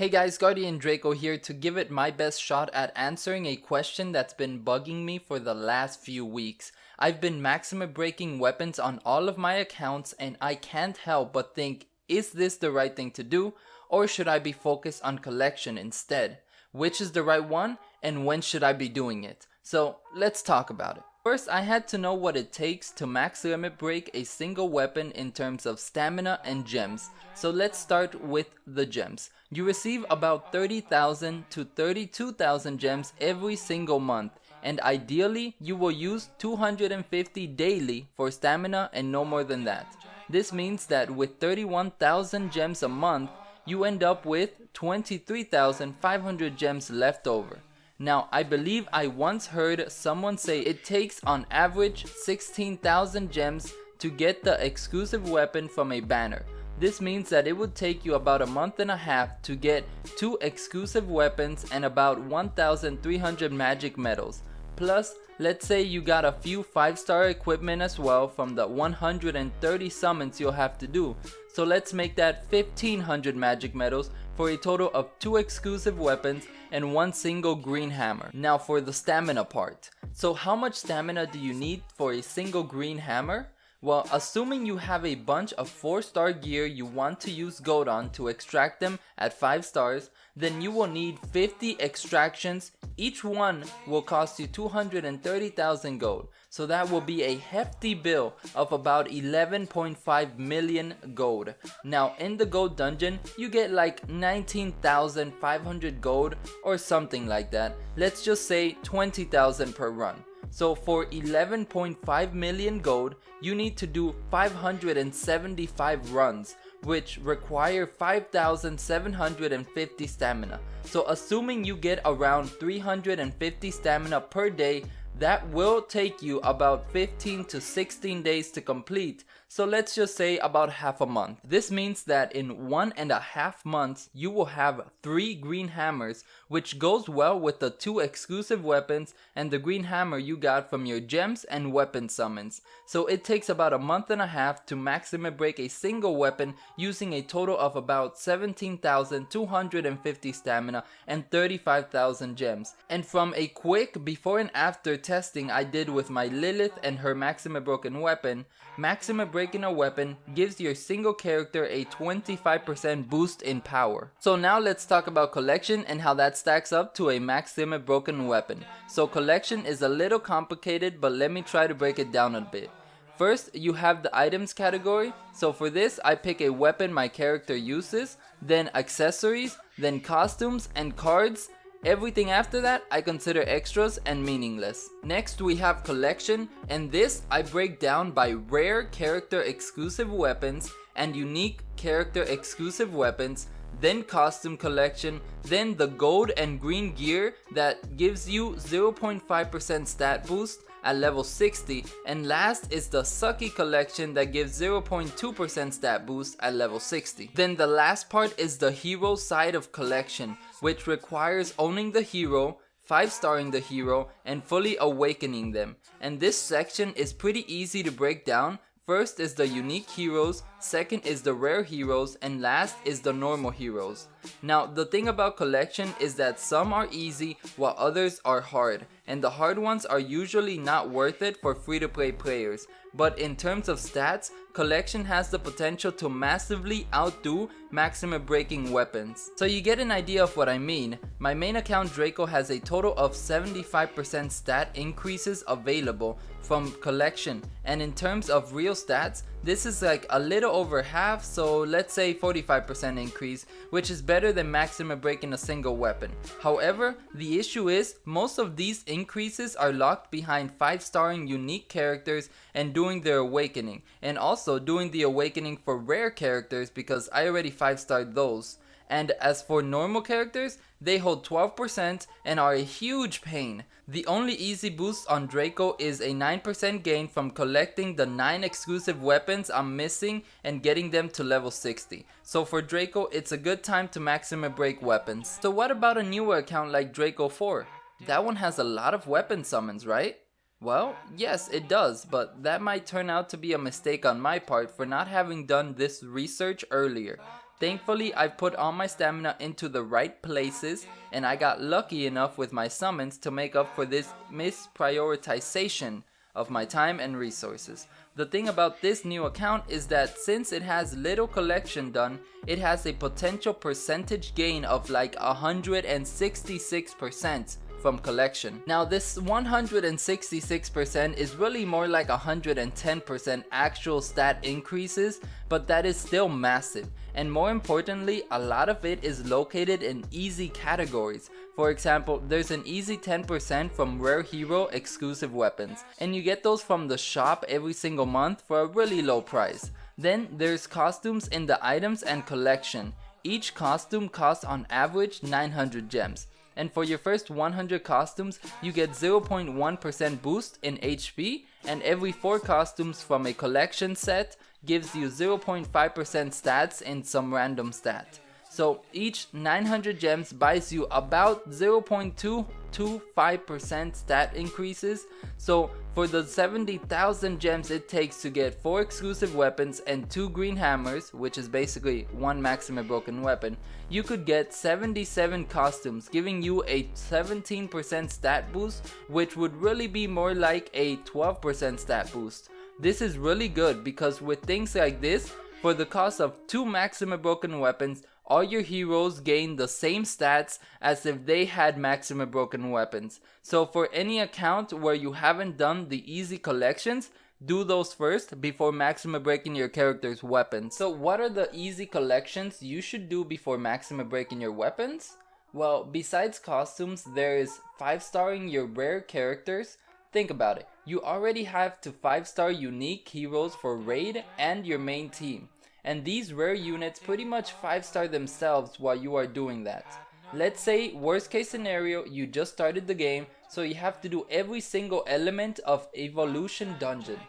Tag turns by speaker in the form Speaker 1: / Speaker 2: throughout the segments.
Speaker 1: Hey guys, Guardian Draco here to give it my best shot at answering a question that's been bugging me for the last few weeks. I've been maximum breaking weapons on all of my accounts and I can't help but think, is this the right thing to do, or should I be focused on collection instead? Which is the right one and when should I be doing it? So let's talk about it. First, I had to know what it takes to max limit break a single weapon in terms of stamina and gems. So let's start with the gems. You receive about 30,000 to 32,000 gems every single month, and ideally you will use 250 daily for stamina and no more than that. This means that with 31,000 gems a month, you end up with 23,500 gems left over. Now, I believe I once heard someone say it takes on average 16,000 gems to get the exclusive weapon from a banner. This means that it would take you about a month and a half to get 2 exclusive weapons and about 1,300 magic medals. Plus, let's say you got a few 5-star equipment as well from the 130 summons you'll have to do. So let's make that 1,500 magic medals for a total of 2 exclusive weapons and 1 single green hammer. Now for the stamina part. So how much stamina do you need for a single green hammer? Well, assuming you have a bunch of 4-star gear you want to use gold on to extract them at 5 stars, then you will need 50 extractions. Each one will cost you 230,000 gold. So that will be a hefty bill of about 11.5 million gold. Now in the gold dungeon, you get like 19,500 gold or something like that. Let's just say 20,000 per run. So for 11.5 million gold, you need to do 575 runs, which require 5,750 stamina. So assuming you get around 350 stamina per day, that will take you about 15 to 16 days to complete. So let's just say about half a month. This means that in 1.5 months, you will have 3 green hammers, which goes well with the 2 exclusive weapons and the green hammer you got from your gems and weapon summons. So it takes about a month and a half to maximum break a single weapon using a total of about 17,250 stamina and 35,000 gems. And from a quick before and after testing I did with my Lilith and her maximum broken weapon, maximum breaking a weapon gives your single character a 25% boost in power. So now let's talk about collection and how that stacks up to a maximum broken weapon. So collection is a little complicated, but let me try to break it down a bit. First, you have the items category. So for this, I pick a weapon my character uses, then accessories, then costumes and cards. Everything after that I consider extras and meaningless. Next we have collection, and this I break down by rare character exclusive weapons and unique character exclusive weapons, then costume collection, then the gold and green gear that gives you 0.5% stat boost at level 60, and last is the sucky collection that gives 0.2% stat boost at level 60. Then the last part is the hero side of collection, which requires owning the hero, 5-starring the hero, and fully awakening them. And this section is pretty easy to break down. First is the unique heroes, second is the rare heroes, and last is the normal heroes. Now the thing about collection is that some are easy while others are hard, and the hard ones are usually not worth it for free-to-play players. But in terms of stats, collection has the potential to massively outdo maximum breaking weapons. So you get an idea of what I mean. My main account Draco has a total of 75% stat increases available from collection, and in terms of real stats, this is like a little over half, so let's say 45% increase, which is better than maximum breaking a single weapon. However, the issue is most of these increases are locked behind 5-starring unique characters and doing their awakening, and also doing the awakening for rare characters because I already 5-starred those. And as for normal characters, they hold 12% and are a huge pain. The only easy boost on Draco is a 9% gain from collecting the 9 exclusive weapons I'm missing and getting them to level 60. So for Draco, it's a good time to maximum break weapons. So what about a newer account like Draco 4? That one has a lot of weapon summons, right? Well, yes, it does, but that might turn out to be a mistake on my part for not having done this research earlier. Thankfully, I've put all my stamina into the right places, and I got lucky enough with my summons to make up for this misprioritization of my time and resources. The thing about this new account is that since it has little collection done, it has a potential percentage gain of like 166% from collection. Now this 166% is really more like 110% actual stat increases, but that is still massive. And more importantly, a lot of it is located in easy categories. For example, there's an easy 10% from rare hero exclusive weapons, and you get those from the shop every single month for a really low price. Then there's costumes in the items and collection. Each costume costs on average 900 gems. And for your first 100 costumes, you get 0.1% boost in HP, and every 4 costumes from a collection set gives you 0.5% stats in some random stat. So each 900 gems buys you about 0.225% stat increases. So for the 70,000 gems it takes to get 4 exclusive weapons and 2 green hammers, which is basically 1 maximum broken weapon, you could get 77 costumes, giving you a 17% stat boost, which would really be more like a 12% stat boost. This is really good because with things like this, for the cost of 2 maximum broken weapons, all your heroes gain the same stats as if they had maximum broken weapons. So for any account where you haven't done the easy collections, do those first before maximum breaking your character's weapons. So what are the easy collections you should do before maximum breaking your weapons? Well, besides costumes, there is 5-starring your rare characters. Think about it, you already have to 5-star unique heroes for raid and your main team. And these rare units pretty much 5-star themselves while you are doing that. Let's say, worst case scenario, you just started the game, so you have to do every single element of Evolution Dungeon.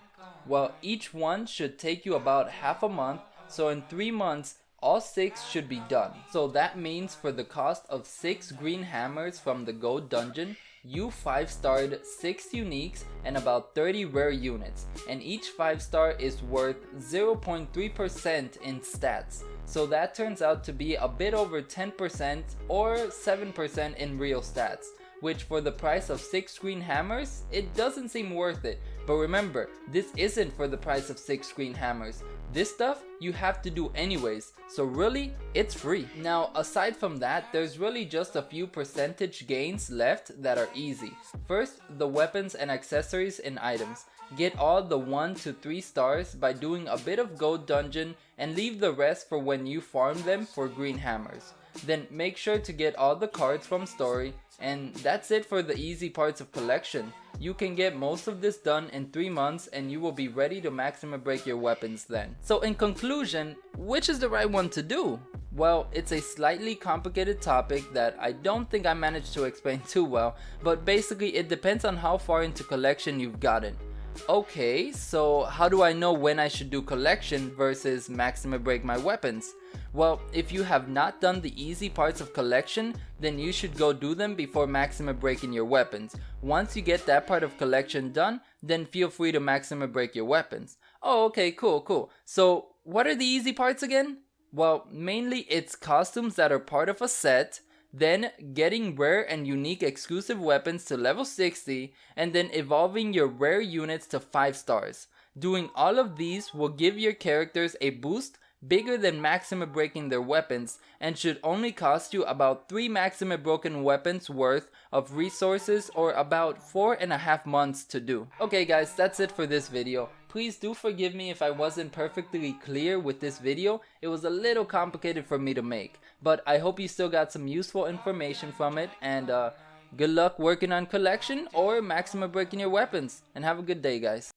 Speaker 1: Well, each one should take you about half a month, so in 3 months, all 6 should be done. So that means for the cost of 6 green hammers from the gold dungeon, you 5-starred 6 uniques and about 30 rare units, and each 5-star is worth 0.3% in stats. So that turns out to be a bit over 10% or 7% in real stats, which for the price of 6 green hammers, it doesn't seem worth it. But remember, this isn't for the price of 6 green hammers. This stuff you have to do anyways, so really, it's free. Now, aside from that, there's really just a few percentage gains left that are easy. First, the weapons and accessories in items. Get all the 1 to 3 stars by doing a bit of gold dungeon and leave the rest for when you farm them for green hammers. Then make sure to get all the cards from story, and that's it for the easy parts of collection. You can get most of this done in 3 months and you will be ready to maximum break your weapons then. So in conclusion, which is the right one to do? Well, it's a slightly complicated topic that I don't think I managed to explain too well, but basically it depends on how far into collection you've gotten. Okay, so how do I know when I should do collection versus maximum break my weapons? Well, if you have not done the easy parts of collection, then you should go do them before maximum breaking your weapons. Once you get that part of collection done, then feel free to maximum break your weapons. Oh, okay, cool. So what are the easy parts again? Well, mainly it's costumes that are part of a set, then getting rare and unique exclusive weapons to level 60, and then evolving your rare units to 5 stars. Doing all of these will give your characters a boost bigger than maximum breaking their weapons, and should only cost you about 3 maximum broken weapons worth of resources, or about 4.5 months to do. Okay guys, that's it for this video. Please do forgive me if I wasn't perfectly clear with this video. It was a little complicated for me to make, but I hope you still got some useful information from it, and good luck working on collection or maximum breaking your weapons, and have a good day guys.